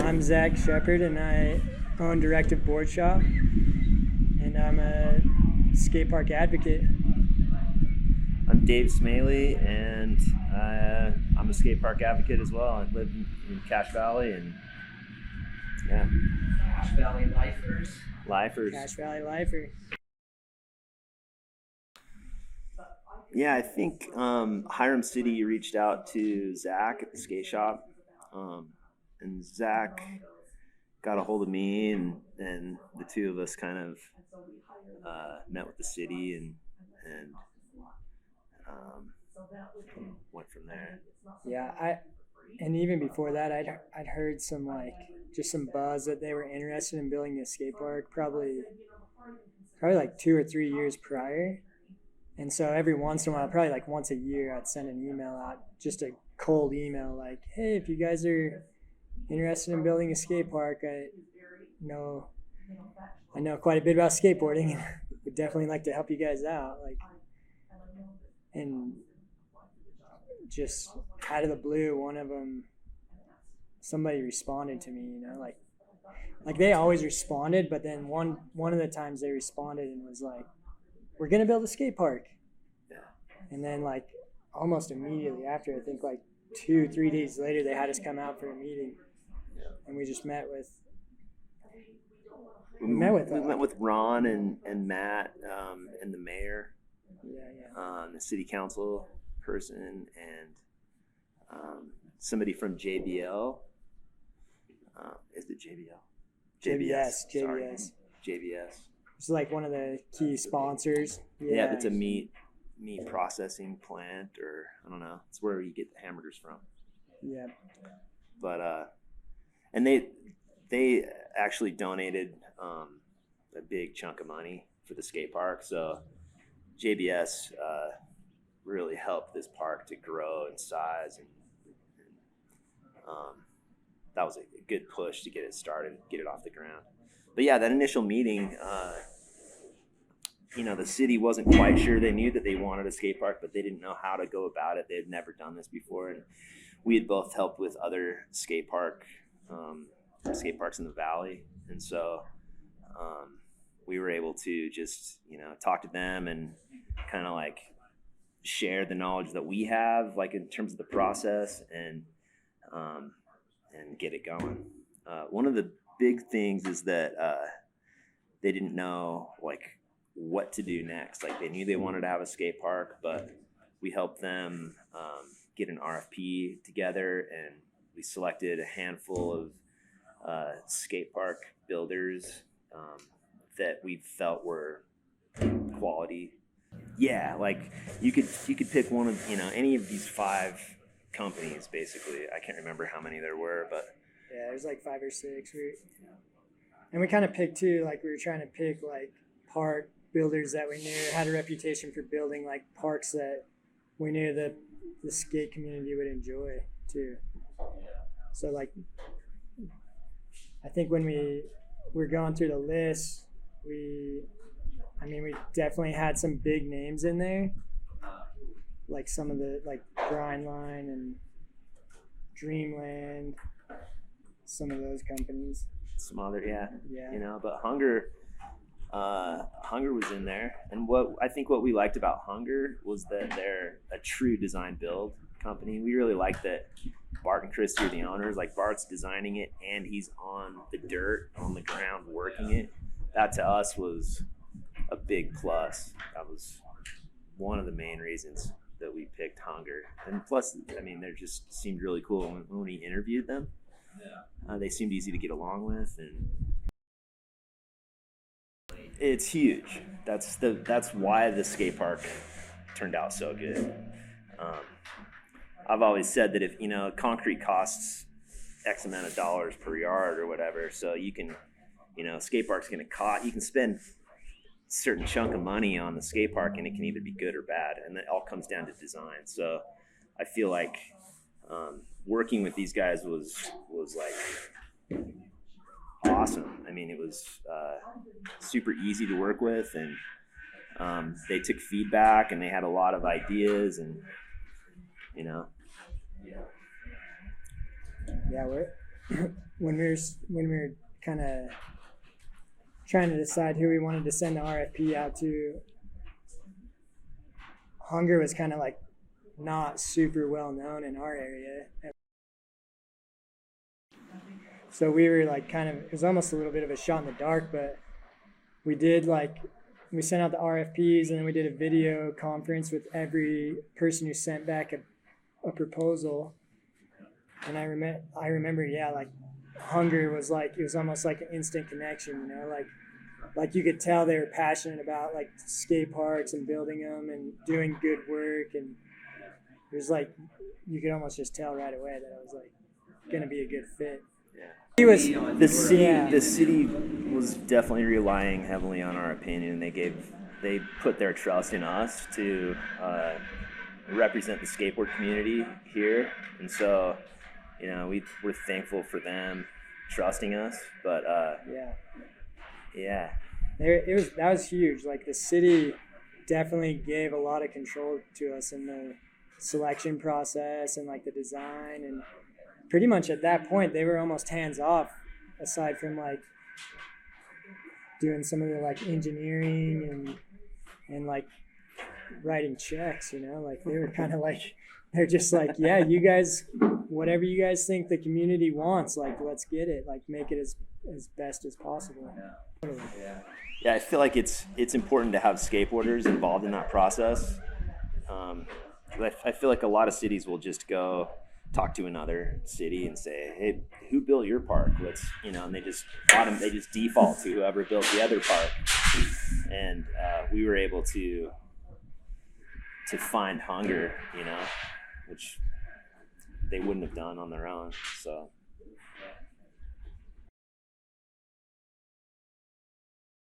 I'm Zach Shepard, and I own Directive Board Shop, and I'm a skate park advocate. I'm Dave Smaley, and I'm a skate park advocate as well. I live in Cache Valley, and yeah, Cache Valley Lifers. Cache Valley Lifer. Yeah, I think Hiram City reached out to Zach at the skate shop, and Zach got a hold of me, and the two of us kind of met with the city and went from there. Yeah, and even before that, I'd heard some just some buzz that they were interested in building a skate park, probably like 2 or 3 years prior. And so every once in a while, probably like once a year, I'd send an email out, just a cold email, like, "Hey, if you guys are interested in building a skate park, know I know quite a bit about skateboarding, and would definitely like to help you guys out." And just out of the blue, one of them, somebody responded to me, like they always responded, but then one of the times they responded and was like, "We're gonna build a skate park." Yeah. And then almost immediately after, I think 2-3 days later, they had us come out for a meeting, and we just met with Ron and Matt and the mayor, the city council person, and somebody from JBL. Is it JBL? JBS. JBS. It's like one of the key sponsors. Yeah, it's a meat processing plant, or I don't know. It's where you get the hamburgers from. Yeah. But and they actually donated a big chunk of money for the skate park. So JBS really helped this park to grow in size, and that was a good push to get it started, get it off the ground. But yeah, that initial meeting, the city wasn't quite sure. They knew that they wanted a skate park, but they didn't know how to go about it. They had never done this before, and we had both helped with other skate parks in the valley, and so we were able to just talk to them and kind of share the knowledge that we have, in terms of the process, and get it going. One of the big things is that they didn't know what to do next. They knew they wanted to have a skate park, but we helped them get an RFP together, and we selected a handful of skate park builders that we felt were quality. Yeah, you could pick one of any of these 5 companies. Basically, I can't remember how many there were, but yeah, there's 5 or 6. And we kind of picked too. We were trying to pick park builders that we knew had a reputation for building parks that we knew that the skate community would enjoy too. So I think when we were going through the list, we definitely had some big names in there, some of the Grindline and Dreamland, some of those companies. Some other, yeah. But Hunger was in there, and what we liked about Hunger was that they're a true design build company. We really like that Bart and Christy are the owners. Bart's designing it, and he's on the dirt, on the ground, working it. That to us was a big plus. That was one of the main reasons that we picked Hunger. And plus, they just seemed really cool when we interviewed them. They seemed easy to get along with, and it's huge. That's why the skate park turned out so good. I've always said that if concrete costs X amount of dollars per yard or whatever, so you can skate park's going to cost. You can spend a certain chunk of money on the skate park, and it can either be good or bad, and it all comes down to design. So I feel working with these guys was awesome. It was super easy to work with, and they took feedback, and they had a lot of ideas, and Yeah, when we were kind of trying to decide who we wanted to send the RFP out to, Hunger was kind of like not super well known in our area. So we were like it was almost a little bit of a shot in the dark, but we sent out the RFPs and then we did a video conference with every person who sent back a proposal. And I remember, yeah, like Hunger was like, it was almost like an instant connection, you know, like you could tell they were passionate about like skate parks and building them and doing good work. And it was like, you could almost just tell right away that it was like going to be a good fit. He was the city was definitely relying heavily on our opinion. They put their trust in us to represent the skateboard community here, and so we're thankful for them trusting us. But yeah, that was huge. Like the city definitely gave a lot of control to us in the selection process and like the design, and pretty much at that point they were almost hands off, aside from like doing some of the like engineering and like writing checks, you know, like they were kind of like, they're just like, yeah, you guys, whatever you guys think the community wants, like let's get it, like make it as best as possible. Yeah, I feel like it's important to have skateboarders involved in that process. I feel like a lot of cities will just go talk to another city and say, hey, who built your park? And they just default to whoever built the other park. And we were able to find Hunger, which they wouldn't have done on their own. So